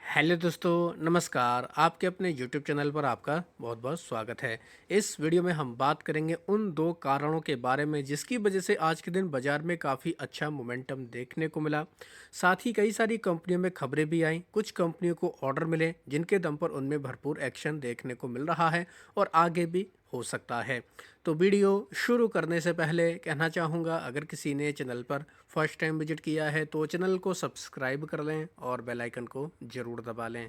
Hello दोस्तों, नमस्कार। आपके अपने यूट्यूब चैनल पर आपका बहुत बहुत स्वागत है। इस वीडियो में हम बात करेंगे उन दो कारणों के बारे में जिसकी वजह से आज के दिन बाजार में काफ़ी अच्छा मोमेंटम देखने को मिला। साथ ही कई सारी कंपनियों में खबरें भी आईं, कुछ कंपनियों को ऑर्डर मिले जिनके दम पर उनमें भरपूर एक्शन देखने को मिल रहा है और आगे भी हो सकता है। तो वीडियो शुरू करने से पहले कहना चाहूँगा, अगर किसी ने चैनल पर फर्स्ट टाइम विजिट किया है तो चैनल को सब्सक्राइब कर लें और बेल आइकन को ज़रूर दबा लें।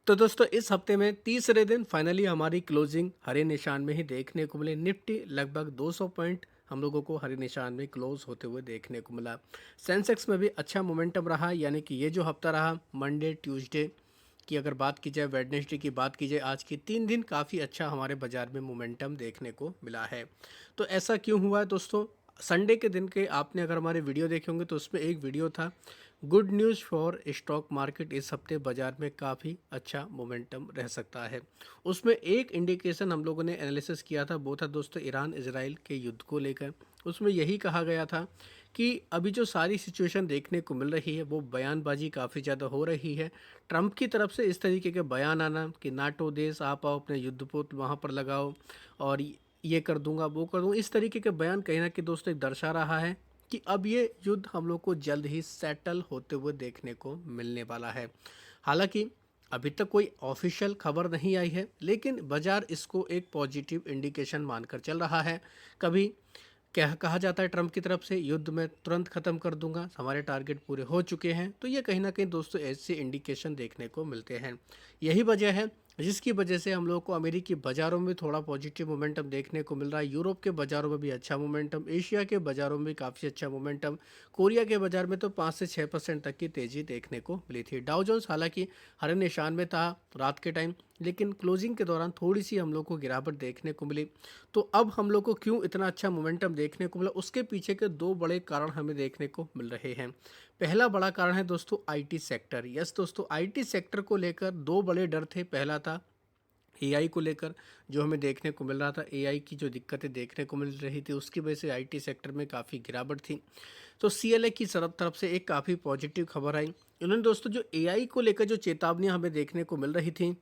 तो दोस्तों, इस हफ्ते में तीसरे दिन फाइनली हमारी क्लोजिंग हरे निशान में ही देखने को मिले। निफ्टी लगभग 200 पॉइंट हम लोगों को हरे निशान में क्लोज होते हुए देखने को मिला। सेंसेक्स में भी अच्छा मोमेंटम रहा, यानी कि ये जो हफ्ता रहा मंडे ट्यूसडे की अगर बात की जाए, वेडनेसडे की बात की जाए, आज की 3 दिन काफ़ी अच्छा हमारे बाज़ार में मोमेंटम देखने को मिला है। तो ऐसा क्यों हुआ है दोस्तों? संडे के दिन के आपने अगर हमारे वीडियो देखे होंगे तो उसमें एक वीडियो था, good news for stock market. इस हफ्ते बाज़ार में काफ़ी अच्छा मोमेंटम रह सकता है। उसमें एक इंडिकेशन हम लोगों ने एनालिसिस किया था, वो था दोस्तों ईरान इजराइल के युद्ध को लेकर। उसमें यही कहा गया था कि अभी जो सारी सिचुएशन देखने को मिल रही है वो बयानबाजी काफ़ी ज़्यादा हो रही है। ट्रंप की तरफ से इस तरीके के बयान आना कि नाटो देश आप आओ, अपने युद्धपोत वहाँ पर लगाओ और ये कर दूंगा वो कर दूंगा, इस तरीके के बयान कहीं ना कहीं दोस्तों एक दर्शा रहा है कि अब ये युद्ध हम लोग को जल्द ही सेटल होते हुए देखने को मिलने वाला है। हालांकि अभी तक कोई ऑफिशियल खबर नहीं आई है, लेकिन बाजार इसको एक पॉजिटिव इंडिकेशन मानकर चल रहा है। कभी क्या कहा जाता है ट्रंप की तरफ से, युद्ध में तुरंत ख़त्म कर दूंगा, हमारे टारगेट पूरे हो चुके हैं। तो ये कहीं ना कहीं दोस्तों ऐसे इंडिकेशन देखने को मिलते हैं। यही वजह है जिसकी वजह से हम लोग को अमेरिकी बाज़ारों में थोड़ा पॉजिटिव मोमेंटम देखने को मिल रहा है। यूरोप के बाज़ारों में भी अच्छा मोमेंटम, एशिया के बाज़ारों में भी काफ़ी अच्छा मोमेंटम। कोरिया के बाज़ार में तो 5 से 6% तक की तेज़ी देखने को मिली थी। डाउ जोन्स हालांकि हरे निशान में था रात के टाइम, लेकिन क्लोजिंग के दौरान थोड़ी सी हम लोग को गिरावट देखने को मिली। तो अब हम लोग को क्यों इतना अच्छा मोमेंटम देखने को मिला, उसके पीछे के दो बड़े कारण हमें देखने को मिल रहे हैं। पहला बड़ा कारण है दोस्तों आईटी सेक्टर। यस दोस्तों, आईटी सेक्टर को लेकर दो बड़े डर थे। पहला था एआई को लेकर, जो हमें देखने को मिल रहा था, एआई की जो दिक्कतें देखने को मिल रही थी उसकी वजह से आईटी सेक्टर में काफ़ी गिरावट थी। तो सीएलए की तरफ से एक काफ़ी पॉजिटिव खबर आई। उन्होंने दोस्तों जो एआई को लेकर जो चेतावनियां हमें देखने को मिल रही थी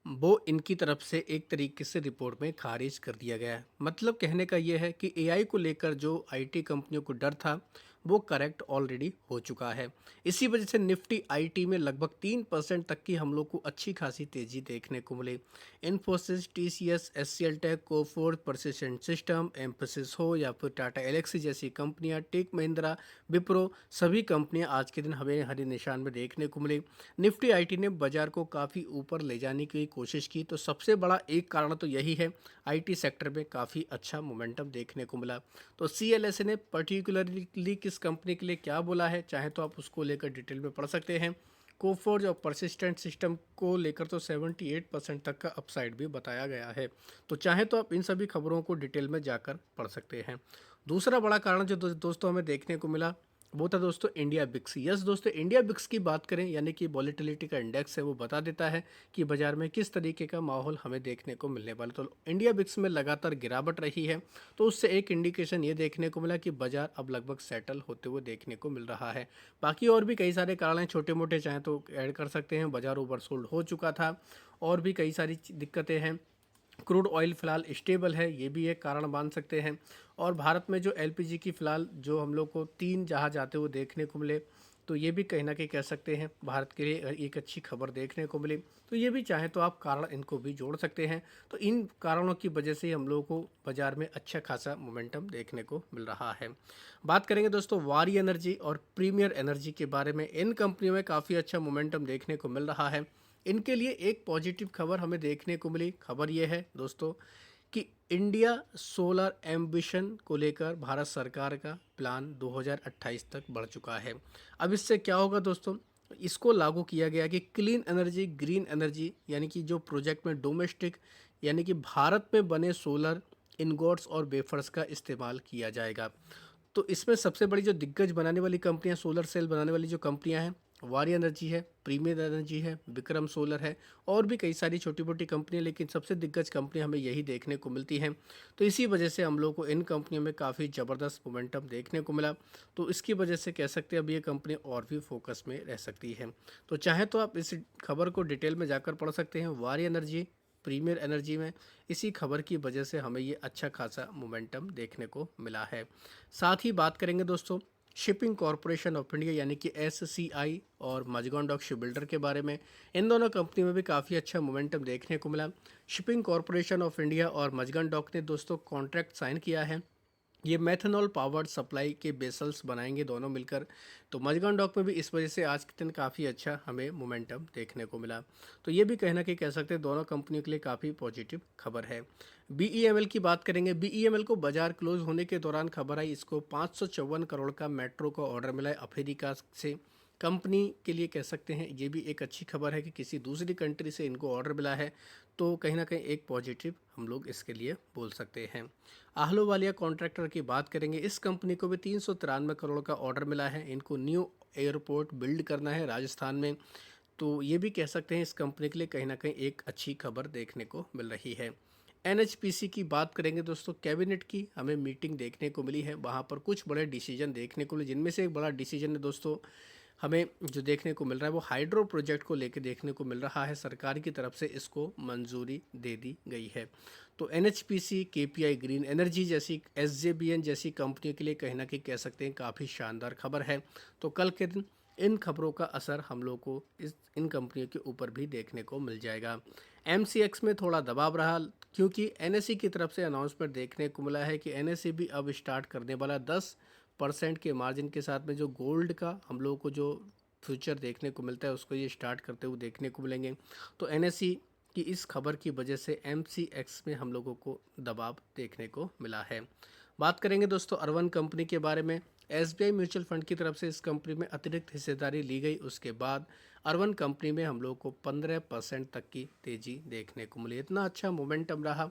वो इनकी तरफ से एक तरीके से रिपोर्ट में खारिज कर दिया गया है। मतलब कहने का ये है कि एआई को लेकर जो आईटी कंपनियों को डर था वो करेक्ट ऑलरेडी हो चुका है। इसी वजह से निफ्टी आईटी में लगभग 3% तक की हम लोग को अच्छी खासी तेज़ी देखने को मिली। Infosys, TCS, HCL tech, Coforge, persistent system, Mphasis हो या फिर टाटा एलेक्सी जैसी कंपनियां, टेक महिंद्रा, विप्रो, सभी कंपनियां आज के दिन हमें हरे निशान में देखने को मिली। निफ्टी आईटी ने बाजार को काफ़ी ऊपर ले जाने की कोशिश की। तो सबसे बड़ा एक कारण तो यही है, आईटी सेक्टर में काफ़ी अच्छा मोमेंटम देखने को मिला। तो सीएलएसए ने पर्टिकुलरली किस कंपनी के लिए क्या बोला है, चाहे तो आप उसको लेकर डिटेल में पढ़ सकते हैं। कोफोर्ज और परसिस्टेंट सिस्टम को लेकर तो 78% तक का अपसाइड भी बताया गया है। तो चाहे तो आप इन सभी खबरों को डिटेल में जाकर पढ़ सकते हैं। दूसरा बड़ा कारण जो दोस्तों हमें देखने को मिला वो था दोस्तों इंडिया बिक्स। यस दोस्तों, इंडिया बिक्स की बात करें, यानी कि वॉलेटिलिटी का इंडेक्स है, वो बता देता है कि बाजार में किस तरीके का माहौल हमें देखने को मिलने वाला। तो इंडिया बिक्स में लगातार गिरावट रही है, तो उससे एक इंडिकेशन ये देखने को मिला कि बाजार अब लगभग सेटल होते हुए देखने को मिल रहा है। बाकी और भी कई सारे कारण हैं छोटे मोटे, चाहे तो ऐड कर सकते हैं। बाजार ओवरसोल्ड हो चुका था और भी कई सारी दिक्कतें हैं। क्रूड ऑयल फ़िलहाल स्टेबल है, ये भी एक कारण मान सकते हैं। और भारत में जो एलपीजी की फ़िलहाल जो हम लोग को 3 जहाज आते हुए देखने को मिले, तो ये भी कहीं ना कहीं कह सकते हैं भारत के लिए एक अच्छी खबर देखने को मिली। तो ये भी चाहे तो आप कारण इनको भी जोड़ सकते हैं। तो इन कारणों की वजह से हम लोगों को बाज़ार में अच्छा खासा मोमेंटम देखने को मिल रहा है। बात करेंगे दोस्तों वारी एनर्जी और प्रीमियर एनर्जी के बारे में। इन कंपनियों में काफ़ी अच्छा मोमेंटम देखने को मिल रहा है। इनके लिए एक पॉजिटिव खबर हमें देखने को मिली। खबर ये है दोस्तों कि इंडिया सोलर एम्बिशन को लेकर भारत सरकार का प्लान 2028 तक बढ़ चुका है। अब इससे क्या होगा दोस्तों, इसको लागू किया गया कि क्लीन एनर्जी, ग्रीन एनर्जी, यानी कि जो प्रोजेक्ट में डोमेस्टिक यानी कि भारत में बने सोलर इनगोट्स और वेफर्स का इस्तेमाल किया जाएगा। तो इसमें सबसे बड़ी जो दिग्गज बनाने वाली कंपनियां, सोलर सेल बनाने वाली जो कंपनियां हैं, वारी एनर्जी है, प्रीमियर एनर्जी है, विक्रम सोलर है और भी कई सारी छोटी मोटी कंपनियां, लेकिन सबसे दिग्गज कंपनी हमें यही देखने को मिलती हैं। तो इसी वजह से हम लोग को इन कंपनियों में काफ़ी ज़बरदस्त मोमेंटम देखने को मिला। तो इसकी वजह से कह सकते हैं अब ये कंपनी और भी फोकस में रह सकती है। तो चाहे तो आप इस खबर को डिटेल में जाकर पढ़ सकते हैं। वारी एनर्जी, प्रीमियर एनर्जी में इसी खबर की वजह से हमें ये अच्छा खासा मोमेंटम देखने को मिला है। साथ ही बात करेंगे दोस्तों शिपिंग कॉरपोरेशन ऑफ इंडिया यानी कि एससीआई और मजगांव डॉक शिप बिल्डर के बारे में। इन दोनों कंपनी में भी काफ़ी अच्छा मोमेंटम देखने को मिला। शिपिंग कॉरपोरेशन ऑफ इंडिया और मजगांव डॉक ने दोस्तों कॉन्ट्रैक्ट साइन किया है। ये मेथनॉल पावर्ड सप्लाई के बेसल्स बनाएंगे दोनों मिलकर। तो मजगांव डॉक में भी इस वजह से आज के दिन काफ़ी अच्छा हमें मोमेंटम देखने को मिला। तो ये भी कहना कि कह सकते हैं दोनों कंपनियों के लिए काफ़ी पॉजिटिव खबर है। बीईएमएल की बात करेंगे। बीईएमएल को बाजार क्लोज होने के दौरान खबर आई, इसको 554 करोड़ का मेट्रो का ऑर्डर मिला है अफ्रीका से। कंपनी के लिए कह सकते हैं ये भी एक अच्छी खबर है कि किसी दूसरी कंट्री से इनको ऑर्डर मिला है। तो कहीं ना कहीं एक पॉजिटिव हम लोग इसके लिए बोल सकते हैं। आहलूवालिया कॉन्ट्रैक्टर की बात करेंगे। इस कंपनी को भी 393 करोड़ का ऑर्डर मिला है। इनको न्यू एयरपोर्ट बिल्ड करना है राजस्थान में। तो ये भी कह सकते हैं इस कंपनी के लिए कहीं ना कहीं एक अच्छी खबर देखने को मिल रही है। एनएचपीसी की बात करेंगे दोस्तों। कैबिनेट की हमें मीटिंग देखने को मिली है, वहाँ पर कुछ बड़े डिसीजन देखने को मिले, जिनमें से एक बड़ा डिसीजन है दोस्तों हमें जो देखने को मिल रहा है वो हाइड्रो प्रोजेक्ट को लेकर देखने को मिल रहा है। सरकार की तरफ से इसको मंजूरी दे दी गई है। तो एनएचपीसी, केपीआई ग्रीन एनर्जी जैसी, एसजेबीएन जैसी कंपनियों के लिए कहीं ना कहीं कह सकते हैं काफ़ी शानदार खबर है। तो कल के दिन इन खबरों का असर हम लोग को इन कंपनियों के ऊपर भी देखने को मिल जाएगा। एमसीएक्स में थोड़ा दबाव रहा क्योंकि एनएसई की तरफ से अनाउंसमेंट देखने को मिला है कि एनएसई भी अब स्टार्ट करने वाला 10% के मार्जिन के साथ में जो गोल्ड का हम लोगों को जो फ्यूचर देखने को मिलता है उसको ये स्टार्ट करते हुए देखने को मिलेंगे। तो एनएसई की इस खबर की वजह से एमसीएक्स में हम लोगों को दबाव देखने को मिला है। बात करेंगे दोस्तों अर्वन कंपनी के बारे में। एसबीआई म्यूचुअल फंड की तरफ से इस कंपनी में अतिरिक्त हिस्सेदारी ली गई, उसके बाद अर्वन कंपनी में हम लोग को 15% तक की तेज़ी देखने को मिली। इतना अच्छा मोमेंटम रहा,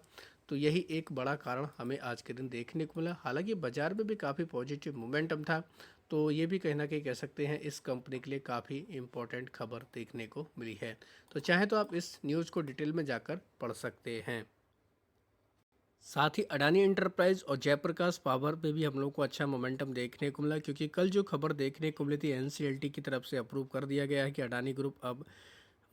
तो यही एक बड़ा कारण हमें आज के दिन देखने को मिला। हालांकि बाजार में भी काफ़ी पॉजिटिव मोमेंटम था। तो ये भी कहना कि कह सकते हैं इस कंपनी के लिए काफ़ी इम्पोर्टेंट खबर देखने को मिली है। तो चाहे तो आप इस न्यूज़ को डिटेल में जाकर पढ़ सकते हैं। साथ ही अडानी एंटरप्राइज और जयप्रकाश पावर पे भी हम लोग को अच्छा मोमेंटम देखने को मिला, क्योंकि कल जो खबर देखने को मिली थी एनसीएलटी की तरफ से अप्रूव कर दिया गया है कि अडानी ग्रुप अब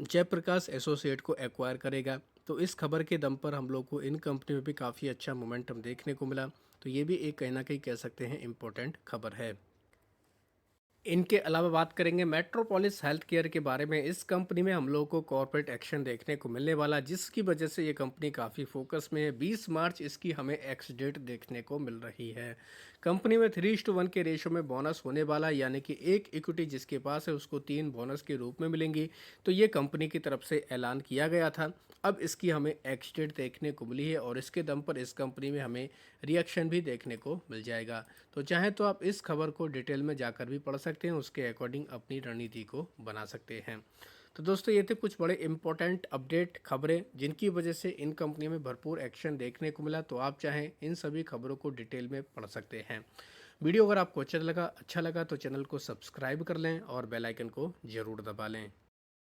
जयप्रकाश एसोसिएट को एक्वायर करेगा। तो इस खबर के दम पर हम लोग को इन कंपनी में भी काफ़ी अच्छा मोमेंटम देखने को मिला। तो ये भी एक कहीं ना कहीं कह सकते हैं इम्पोर्टेंट खबर है। इनके अलावा बात करेंगे मेट्रोपोलिस हेल्थ केयर के बारे में। इस कंपनी में हम लोगों को कॉर्पोरेट एक्शन देखने को मिलने वाला, जिसकी वजह से ये कंपनी काफ़ी फोकस में है। 20 मार्च इसकी हमें एक्स डेट देखने को मिल रही है। कंपनी में 3:1 के रेशो में बोनस होने वाला, यानी कि एक इक्विटी जिसके पास है उसको 3 बोनस के रूप में मिलेंगी। तो ये कंपनी की तरफ से ऐलान किया गया था। अब इसकी हमें एक्स डेट देखने को मिली है और इसके दम पर इस कंपनी में हमें रिएक्शन भी देखने को मिल जाएगा। तो चाहे तो आप इस खबर को डिटेल में जाकर भी पढ़ सकते हैं, उसके अकॉर्डिंग अपनी रणनीति को बना सकते हैं। तो दोस्तों ये थे कुछ बड़े इंपॉर्टेंट अपडेट खबरें जिनकी वजह से इन कंपनियों में भरपूर एक्शन देखने को मिला। तो आप चाहें इन सभी खबरों को डिटेल में पढ़ सकते हैं। वीडियो अगर आपको अच्छा लगा तो चैनल को सब्सक्राइब कर लें और बेल आइकन को ज़रूर दबा लें।